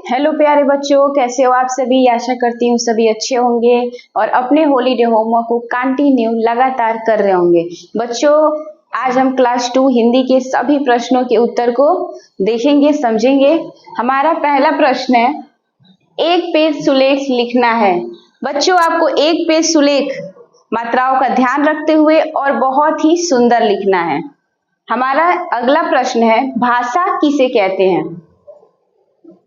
Hello प्यारे बच्चों, कैसे हो आप सभी। आशा करती हूँ सभी अच्छे होंगे और अपने हॉलीडे होमवर्क को कंटिन्यू लगातार कर रहे होंगे। बच्चों, आज हम क्लास 2 हिंदी के सभी प्रश्नों के उत्तर को देखेंगे, समझेंगे। हमारा पहला प्रश्न है, एक पेज सुलेख लिखना है। बच्चों, आपको एक पेज सुलेख मात्राओं का ध्यान रखते हुए और बहुत ही सुंदर लिखना है। हमारा अगला प्रश्न है, भाषा किसे कहते हैं।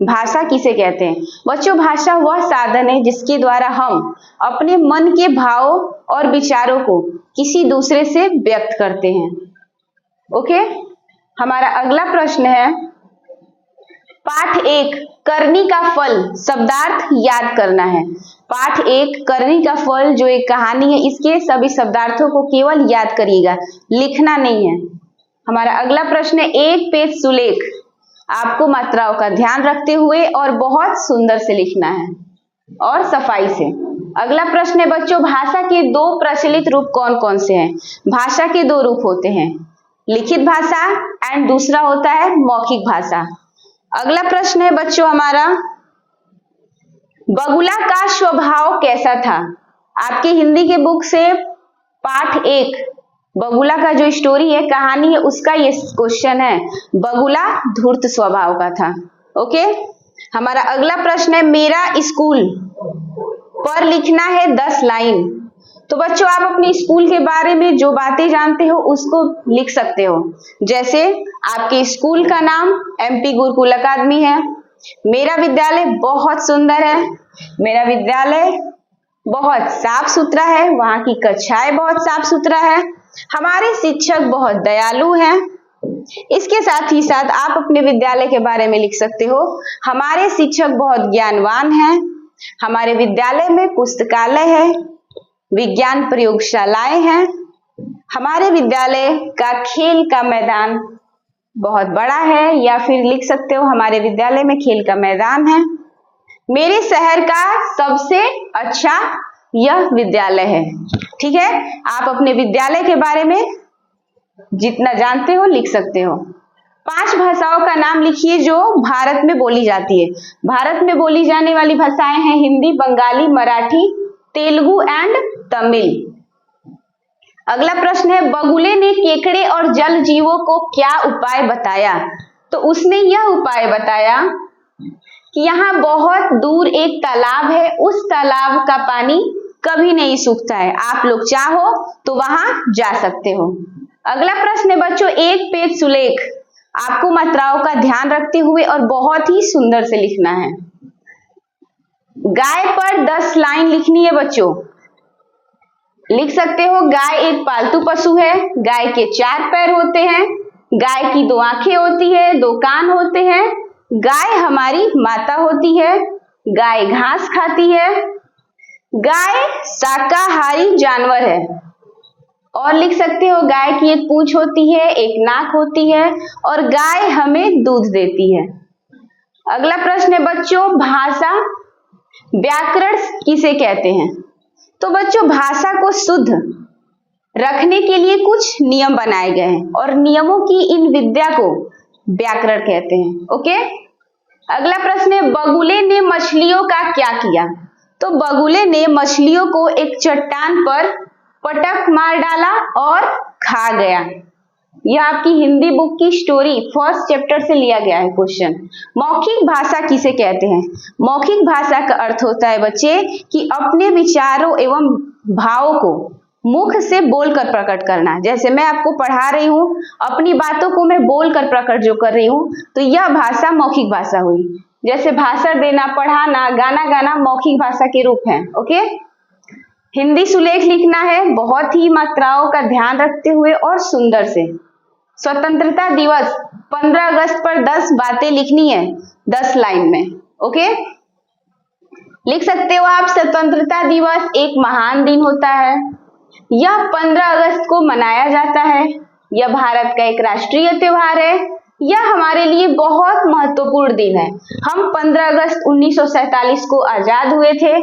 भाषा किसे कहते हैं। बच्चों, भाषा वह साधन है जिसके द्वारा हम अपने मन के भाव और विचारों को किसी दूसरे से व्यक्त करते हैं। ओके, हमारा अगला प्रश्न है, पाठ 1 करनी का फल शब्दार्थ याद करना है। पाठ 1 करनी का फल जो एक कहानी है, इसके सभी शब्दार्थों को केवल याद करिएगा, लिखना नहीं है। हमारा अगला प्रश्न है, एक पेज सुलेख आपको मात्राओं का ध्यान रखते हुए और बहुत सुंदर से लिखना है और सफाई से। अगला प्रश्न है बच्चों, भाषा के दो प्रचलित रूप कौन कौन से हैं। भाषा के दो रूप होते हैं, लिखित भाषा एंड दूसरा होता है मौखिक भाषा। अगला प्रश्न है बच्चों हमारा, बगुला का स्वभाव कैसा था। आपकी हिंदी के बुक से पाठ 1 बगुला का जो स्टोरी है, कहानी है, उसका ये क्वेश्चन है। बगुला धूर्त स्वभाव का था। ओके, हमारा अगला प्रश्न है, मेरा स्कूल पर लिखना है 10 लाइन। तो बच्चों, आप अपने स्कूल के बारे में जो बातें जानते हो उसको लिख सकते हो। जैसे आपके स्कूल का नाम MP गुरुकुल अकादमी है, मेरा विद्यालय बहुत सुंदर है, मेरा विद्यालय बहुत साफ सुथरा है, वहां की कक्षाएं बहुत साफ सुथरा है, हमारे शिक्षक बहुत दयालु हैं। इसके साथ ही साथ आप अपने विद्यालय के बारे में लिख सकते हो, हमारे शिक्षक बहुत ज्ञानवान हैं, हमारे विद्यालय में पुस्तकालय है, विज्ञान प्रयोगशालाएं हैं, हमारे विद्यालय का खेल का मैदान बहुत बड़ा है, या फिर लिख सकते हो हमारे विद्यालय में खेल का मैदान है, मेरे शहर का सबसे अच्छा यह विद्यालय है। ठीक है, आप अपने विद्यालय के बारे में जितना जानते हो लिख सकते हो। 5 भाषाओं का नाम लिखिए जो भारत में बोली जाती है। भारत में बोली जाने वाली भाषाएं हैं हिंदी, बंगाली, मराठी, तेलुगु एंड तमिल। अगला प्रश्न है, बगुले ने केकड़े और जल जीवों को क्या उपाय बताया। तो उसने यह उपाय बताया कि यहाँ बहुत दूर एक तालाब है, उस तालाब का पानी कभी नहीं सूखता है, आप लोग चाहो तो वहां जा सकते हो। अगला प्रश्न है बच्चों, एक पेज सुलेख आपको मात्राओं का ध्यान रखते हुए और बहुत ही सुंदर से लिखना है। गाय पर 10 लाइन लिखनी है बच्चों। लिख सकते हो, गाय एक पालतू पशु है, गाय के 4 पैर होते हैं, गाय की 2 आंखें होती है, 2 कान होते हैं, गाय हमारी माता होती है, गाय घास खाती है, गाय शाकाहारी जानवर है। और लिख सकते हो, गाय की एक पूंछ होती है, एक नाक होती है और गाय हमें दूध देती है। अगला प्रश्न है बच्चों, भाषा व्याकरण किसे कहते हैं। तो बच्चों, भाषा को शुद्ध रखने के लिए कुछ नियम बनाए गए हैं और नियमों की इन विद्या को व्याकरण कहते हैं। ओके, अगला प्रश्न है, बगुले ने मछलियों का क्या किया। तो बगुले ने मछलियों को एक चट्टान पर पटक मार डाला और खा गया। यह आपकी हिंदी बुक की स्टोरी 1st चैप्टर से लिया गया है क्वेश्चन। मौखिक भाषा किसे कहते हैं। मौखिक भाषा का अर्थ होता है बच्चे कि अपने विचारों एवं भावों को मुख से बोलकर प्रकट करना। जैसे मैं आपको पढ़ा रही हूँ, अपनी बातों को मैं बोलकर प्रकट जो कर रही हूँ, तो यह भाषा मौखिक भाषा हुई। जैसे भाषण देना, पढ़ाना, गाना गाना मौखिक भाषा के रूप हैं। ओके, हिंदी सुलेख लिखना है बहुत ही मात्राओं का ध्यान रखते हुए और सुंदर से। स्वतंत्रता दिवस 15 अगस्त पर 10 बातें लिखनी है 10 लाइन में। ओके, लिख सकते हो आप, स्वतंत्रता दिवस एक महान दिन होता है, यह 15 अगस्त को मनाया जाता है, यह भारत का एक राष्ट्रीय त्योहार है, यह हमारे लिए बहुत महत्वपूर्ण दिन है। हम 15 अगस्त 1947 को आजाद हुए थे।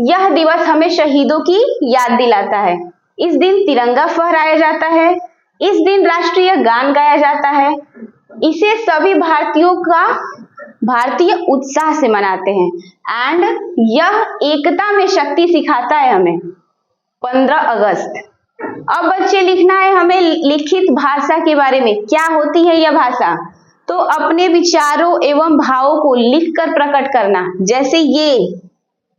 यह दिवस हमें शहीदों की याद दिलाता है। इस दिन तिरंगा फहराया जाता है, इस दिन राष्ट्रीय गान गाया जाता है, इसे सभी भारतीयों का भारतीय उत्साह से मनाते हैं। एंड यह एकता में शक्ति सिखाता है हमें। 15 अगस्त। अब बच्चे लिखना है हमें लिखित भाषा के बारे में। क्या होती है यह भाषा? तो अपने विचारों एवं भावों को लिखकर प्रकट करना। जैसे ये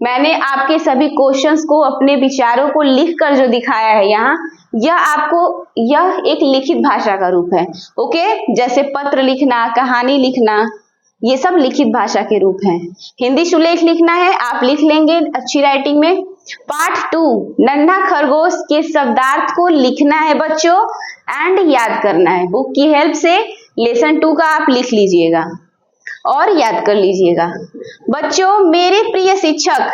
मैंने आपके सभी क्वेश्चंस को, अपने विचारों को लिखकर जो दिखाया है यहाँ, यह एक लिखित भाषा का रूप है। ओके, जैसे पत्र लिखना, कहानी लिखना, ये सब लिखित भाषा के रूप हैं। हिंदी सुलेख लिखना है, आप लिख लेंगे अच्छी राइटिंग में। पार्ट 2 नन्हा खरगोश के शब्दार्थ को लिखना है बच्चों एंड याद करना है। बुक की हेल्प से लेसन 2 का आप लिख लीजिएगा और याद कर लीजिएगा। बच्चों, मेरे प्रिय शिक्षक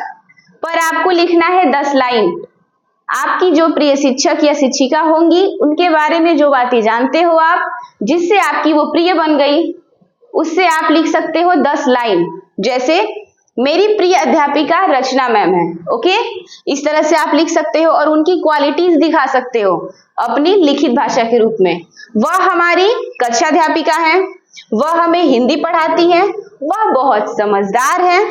पर आपको लिखना है 10 लाइन। आपकी जो प्रिय शिक्षक या शिक्षिका होंगी उनके बारे में जो बातें जानते हो आप, जिससे आपकी वो प्रिय बन गई, उससे आप लिख सकते हो 10 लाइन। जैसे मेरी प्रिय अध्यापिका रचना मैम है। ओके, इस तरह से आप लिख सकते हो और उनकी क्वालिटीज दिखा सकते हो अपनी लिखित भाषा के रूप में। वह हमारी कक्षा अध्यापिका है, वह हमें हिंदी पढ़ाती है, वह बहुत समझदार है,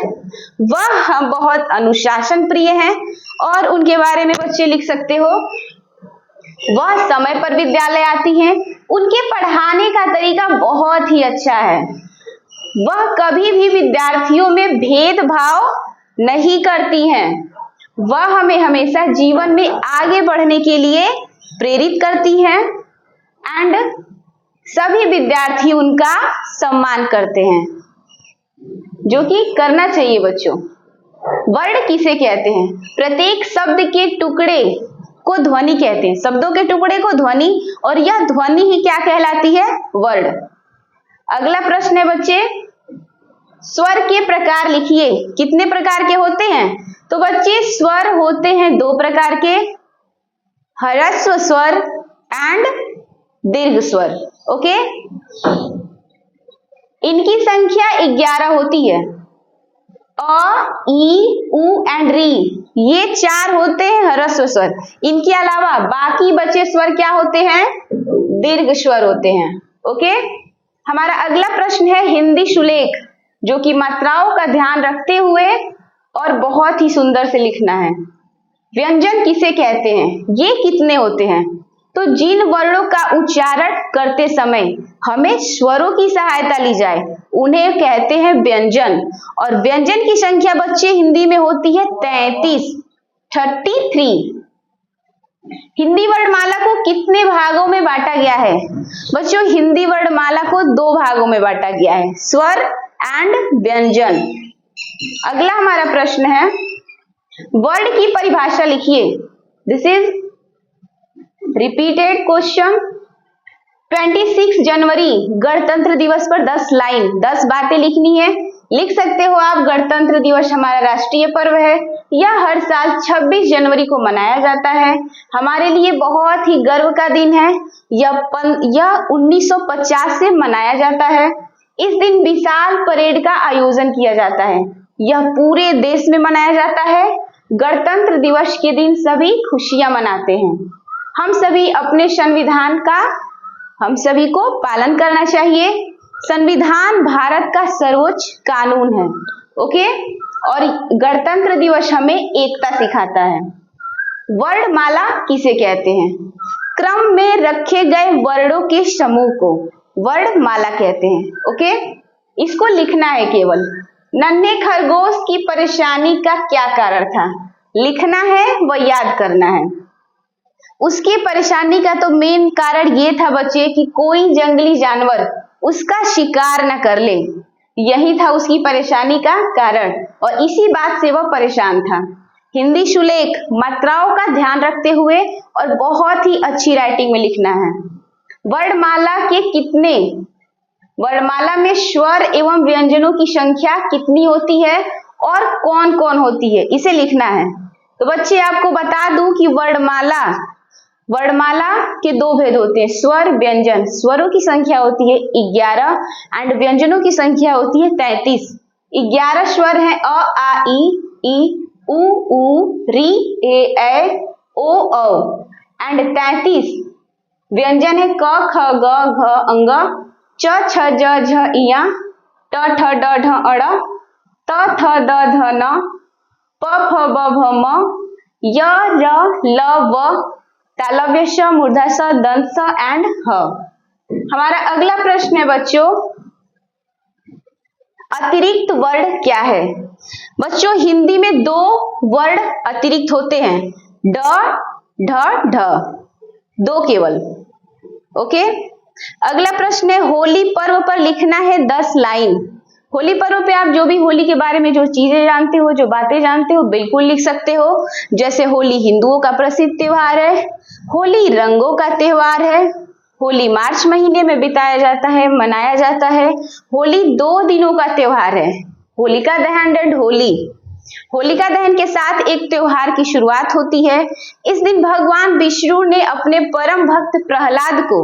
वह हम बहुत अनुशासन प्रिय हैं। और उनके बारे में बच्चे लिख सकते हो, वह समय पर विद्यालय आती हैं, उनके पढ़ाने का तरीका बहुत ही अच्छा है, वह कभी भी विद्यार्थियों में भेदभाव नहीं करती हैं, वह हमें हमेशा जीवन में आगे बढ़ने के लिए प्रेरित करती हैं एंड सभी विद्यार्थी उनका सम्मान करते हैं, जो कि करना चाहिए बच्चों। वर्ण किसे कहते हैं? प्रत्येक शब्द के टुकड़े को ध्वनि कहते हैं। शब्दों के टुकड़े को ध्वनि, और यह ध्वनि ही क्या कहलाती है? वर्ण। अगला प्रश्न है बच्चे, स्वर के प्रकार लिखिए। कितने प्रकार के होते हैं? तो बच्चे स्वर होते हैं 2 प्रकार के, ह्रस्व स्वर एंड दीर्घ स्वर। ओके, इनकी संख्या 11 होती है। अ, ई, उ एंड री, ये 4 होते हैं ह्रस्व स्वर। इनके अलावा बाकी बचे स्वर क्या होते हैं? दीर्घ स्वर होते हैं। ओके, हमारा अगला प्रश्न है हिंदी सुलेख, जो कि मात्राओं का ध्यान रखते हुए और बहुत ही सुंदर से लिखना है। व्यंजन किसे कहते हैं? ये कितने होते हैं? तो जिन वर्णों का उच्चारण करते समय हमें स्वरों की सहायता ली जाए उन्हें कहते हैं व्यंजन। और व्यंजन की संख्या बच्चे हिंदी में होती है 33। हिंदी वर्णमाला को कितने भागों में बांटा गया है? बच्चों, हिंदी वर्णमाला को 2 भागों में बांटा गया है, स्वर एंड व्यंजन। अगला हमारा प्रश्न है, वर्ण की परिभाषा लिखिए। This is repeated question. 26 जनवरी गणतंत्र दिवस पर 10 लाइन, 10 बातें लिखनी है। लिख सकते हो आप, गणतंत्र दिवस हमारा राष्ट्रीय पर्व है। यह हर साल 26 जनवरी को मनाया जाता है। हमारे लिए बहुत ही गर्व का दिन है। यह 1950 से मनाया जाता है। इस दिन विशाल परेड का आयोजन किया जाता है। यह पूरे देश में मनाया जाता है। गणतंत्र दिवस के दिन सभी खुशियां मनाते हैं। हम सभी अपने संविधान का हम सभी को पालन करना चाहिए। संविधान भारत का सर्वोच्च कानून है। ओके, और गणतंत्र दिवस हमें एकता सिखाता है। वर्णमाला किसे कहते हैं? क्रम में रखे गए वर्णों के समूह को वर्णमाला कहते हैं। ओके, इसको लिखना है केवल। नन्हे खरगोश की परेशानी का क्या कारण था? लिखना है व याद करना है। उसकी परेशानी का तो मेन कारण ये था बच्चे कि कोई जंगली जानवर उसका शिकार न कर ले। यही था उसकी परेशानी का कारण और इसी बात से वह परेशान था। हिंदी सुलेख मात्राओं का ध्यान रखते हुए और बहुत ही अच्छी राइटिंग में लिखना है। वर्णमाला के कितने वर्णमाला में स्वर एवं व्यंजनों की संख्या कितनी होती है और कौन कौन होती है, इसे लिखना है। तो बच्चे आपको बता दूं कि वर्णमाला के 2 भेद होते हैं, स्वर व्यंजन। स्वरों की संख्या होती है 11 एंड व्यंजनों की संख्या होती है 33। 11 स्वर है अ, आ, ई, उ, री, ए, ओ, औ एंड 33 व्यंजन है क, ख, ग, घ, अंग, च, छ, ज, झ, इया, ट ठ ड ढ अड़, त थ द ध न, प फ ब भ म, य र ल व, तालव्य श, मूर्धा स, दंत स एंड ह। हमारा अगला प्रश्न है बच्चों, अतिरिक्त वर्ण क्या है? बच्चों हिंदी में दो वर्ण अतिरिक्त होते हैं, ड, ढ, ढ, दो केवल। ओके, अगला प्रश्न है, होली पर्व पर लिखना है 10 लाइन। होली पर्व पे आप जो भी होली के बारे में जो चीजें जानते हो, जो बातें जानते हो, बिल्कुल लिख सकते हो। जैसे होली हिंदुओं का प्रसिद्ध त्योहार है, होली रंगों का त्योहार है, होली मार्च महीने में बिताया जाता है, मनाया जाता है, होली 2 दिनों का त्योहार है, होलिका दहन एंड होली। होलिका दहन के साथ एक त्योहार की शुरुआत होती है। इस दिन भगवान विष्णु ने अपने परम भक्त प्रहलाद को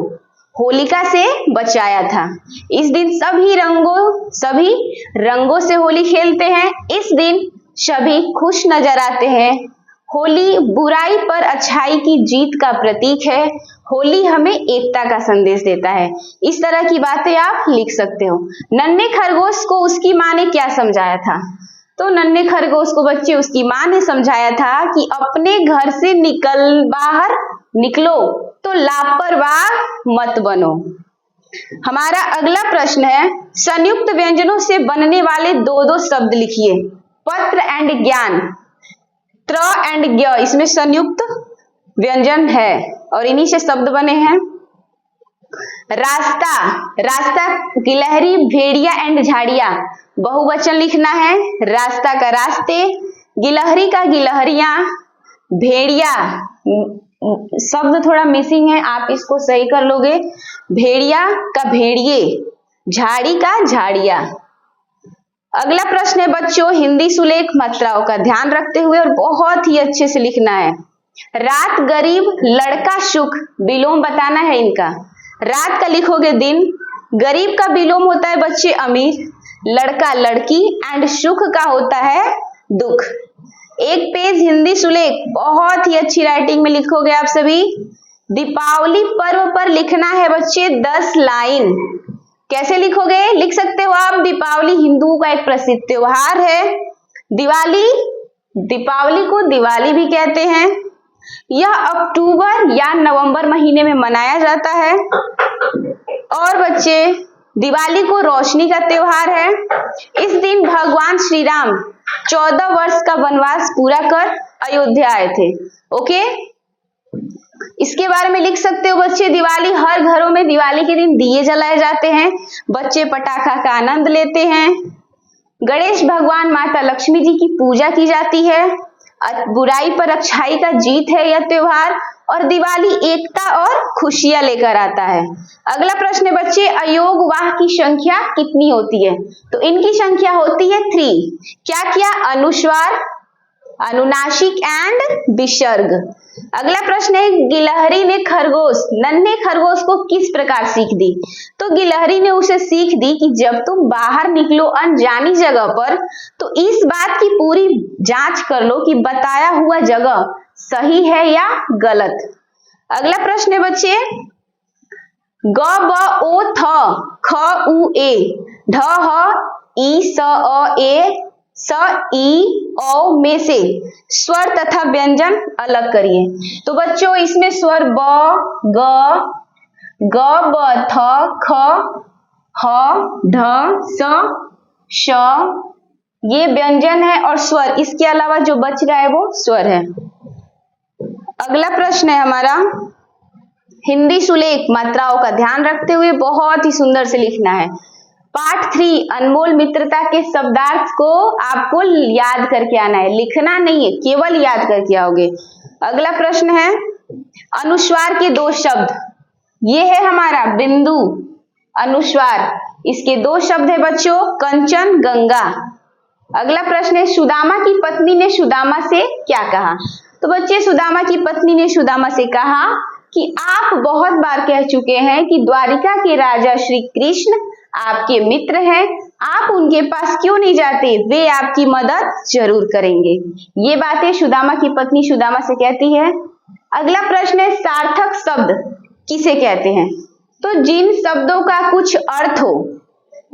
होलिका से बचाया था। इस दिन सभी रंगों से होली खेलते हैं। इस दिन सभी खुश नजर आते हैं। होली बुराई पर अच्छाई की जीत का प्रतीक है। होली हमें एकता का संदेश देता है। इस तरह की बातें आप लिख सकते हो। नन्हे खरगोश को उसकी माँ ने क्या समझाया था? तो नन्हे खरगोश को बच्चे उसकी माँ ने समझाया था कि अपने घर से बाहर निकलो तो लापरवाह मत बनो। हमारा अगला प्रश्न है, संयुक्त व्यंजनों से बनने वाले दो शब्द लिखिए। पत्र एंड ज्ञान, त्र एंड ज्ञ, इसमें संयुक्त व्यंजन है और इन्हीं से शब्द बने हैं। रास्ता गिलहरी, भेड़िया एंड झाड़िया, बहुवचन लिखना है। रास्ता का रास्ते, गिलहरी का गिलहरियां, भेड़िया शब्द थोड़ा मिसिंग है, आप इसको सही कर लोगे। भेड़िया का भेड़िए, झाड़ी का झाड़िया। अगला प्रश्न है बच्चों, हिंदी सुलेख मात्राओं का ध्यान रखते हुए और बहुत ही अच्छे से लिखना है। रात गरीब, लड़का सुख, विलोम बताना है इनका। रात का लिखोगे दिन, गरीब का विलोम होता है बच्चे अमीर, लड़का लड़की एंड सुख का होता है दुख। एक पेज हिंदी सुलेख बहुत ही अच्छी राइटिंग में लिखोगे आप सभी। दीपावली पर्व पर लिखना है बच्चे 10 लाइन। कैसे लिखोगे? लिख सकते हो आप, दीपावली हिंदुओं का एक प्रसिद्ध त्योहार है। दीपावली को दिवाली भी कहते हैं। यह अक्टूबर या नवंबर महीने में मनाया जाता है। और बच्चे दिवाली को रोशनी का त्योहार है। इस दिन भगवान श्री राम 14 वर्ष का वनवास पूरा कर अयोध्या आए थे। ओके, इसके बारे में लिख सकते हो बच्चे। दिवाली, हर घरों में दिवाली के दिन दिए जलाए जाते हैं, बच्चे पटाखा का आनंद लेते हैं। गणेश भगवान, माता लक्ष्मी जी की पूजा की जाती है। बुराई पर अच्छाई का जीत है यह त्योहार। और दिवाली एकता और खुशियां लेकर आता है। अगला प्रश्न है बच्चे, अयोगवाह की संख्या कितनी होती है? तो इनकी संख्या होती है 3। क्या? अनुस्वार, अनुनासिक एंड विसर्ग। अगला प्रश्न है, गिलहरी ने नन्हे खरगोश को किस प्रकार सीख दी? तो गिलहरी ने उसे सीख दी कि जब तुम बाहर निकलो अनजानी जगह पर तो इस बात की पूरी जांच कर लो कि बताया हुआ जगह सही है या गलत। अगला प्रश्न है बच्चे, ग ब ओ थ ख उ ए ढ ह ई स अ ए स ई औ में से स्वर तथा व्यंजन अलग करिए। तो बच्चों इसमें स्वर ब, ग ब थ ख ह ढ स श ये व्यंजन है और स्वर, इसके अलावा जो बच रहा है वो स्वर है। अगला प्रश्न है हमारा, हिंदी सुलेख मात्राओं का ध्यान रखते हुए बहुत ही सुंदर से लिखना है। पार्ट 3 अनमोल मित्रता के शब्दार्थ को आपको याद करके आना है, लिखना नहीं है, केवल याद करके आओगे। अगला प्रश्न है, अनुस्वार के 2 शब्द, ये है हमारा बिंदु अनुस्वार, इसके 2 शब्द है बच्चों, कंचन गंगा। अगला प्रश्न है, सुदामा की पत्नी ने सुदामा से क्या कहा? तो बच्चे सुदामा की पत्नी ने सुदामा से कहा कि आप बहुत बार कह चुके हैं कि द्वारिका के राजा श्री कृष्ण आपके मित्र हैं, आप उनके पास क्यों नहीं जाते, वे आपकी मदद जरूर करेंगे। ये बातें सुदामा की पत्नी सुदामा से कहती है। अगला प्रश्न है, सार्थक शब्द किसे कहते हैं? तो जिन शब्दों का कुछ अर्थ हो,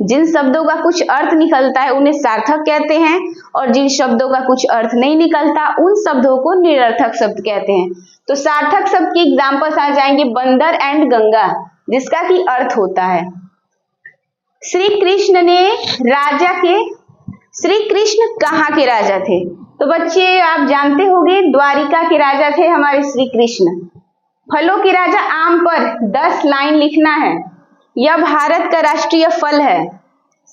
जिन शब्दों का कुछ अर्थ निकलता है उन्हें सार्थक कहते हैं और जिन शब्दों का कुछ अर्थ नहीं निकलता उन शब्दों को निरर्थक शब्द कहते हैं। तो सार्थक शब्द की एग्जांपल्स आ जाएंगे बंदर एंड गंगा, जिसका की अर्थ होता है श्री कृष्ण कहाँ के राजा थे? तो बच्चे आप जानते होंगे द्वारिका के राजा थे हमारे श्री कृष्ण। फलों के राजा आम पर 10 लाइन लिखना है। यह भारत का राष्ट्रीय फल है।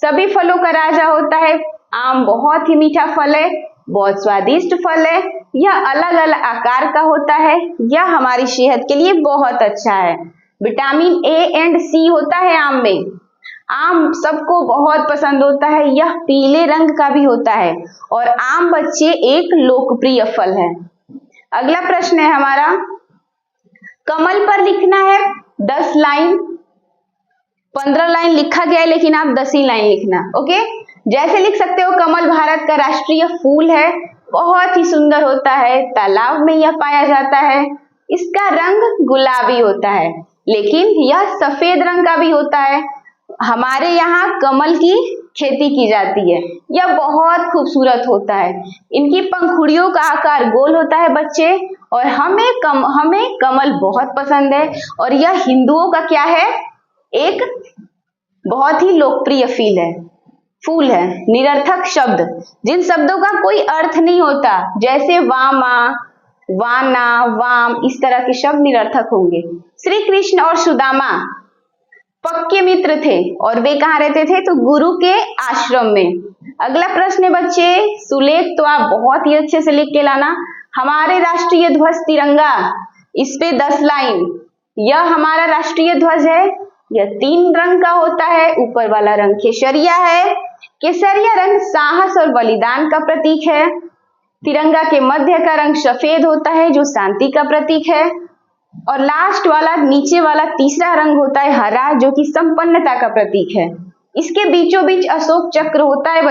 सभी फलों का राजा होता है। आम बहुत ही मीठा फल है, बहुत स्वादिष्ट फल है। यह अलग अलग आकार का होता है। यह हमारी सेहत के लिए बहुत अच्छा है। विटामिन ए एंड सी होता है आम में। आम सबको बहुत पसंद होता है। यह पीले रंग का भी होता है और आम बच्चे एक लोकप्रिय फल है। अगला प्रश्न है हमारा, कमल पर लिखना है 10 लाइन। 15 लाइन लिखा गया है लेकिन आप 10 ही लाइन लिखना। ओके, जैसे लिख सकते हो, कमल भारत का राष्ट्रीय फूल है, बहुत ही सुंदर होता है, तालाब में यह पाया जाता है। इसका रंग गुलाबी होता है लेकिन यह सफेद रंग का भी होता है। हमारे यहाँ कमल की खेती की जाती है। यह बहुत खूबसूरत होता है। इनकी पंखुड़ियों का आकार गोल होता है बच्चे, और हमें कमल बहुत पसंद है और यह हिंदुओं का क्या है, एक बहुत ही लोकप्रिय फूल है। निरर्थक शब्द, जिन शब्दों का कोई अर्थ नहीं होता, जैसे वामा, वाना, वाम, इस तरह के शब्द निरर्थक होंगे। श्री कृष्ण और सुदामा पक्के मित्र थे और वे कहाँ रहते थे? तो गुरु के आश्रम में। अगला प्रश्न है बच्चे, सुलेख तो आप बहुत ही अच्छे से लिख के लाना। हमारे राष्ट्रीय ध्वज तिरंगा, इस पे 10 लाइन। यह हमारा राष्ट्रीय ध्वज है। यह 3 रंग का होता है। ऊपर वाला रंग केसरिया है। केसरिया रंग साहस और बलिदान का प्रतीक है। तिरंगा के मध्य का रंग सफेद होता है जो शांति का प्रतीक है, और लास्ट वाला, नीचे वाला तीसरा रंग होता है हरा, जो कि संपन्नता का प्रतीक है। इसके बीचों बीच अशोक चक्र होता है।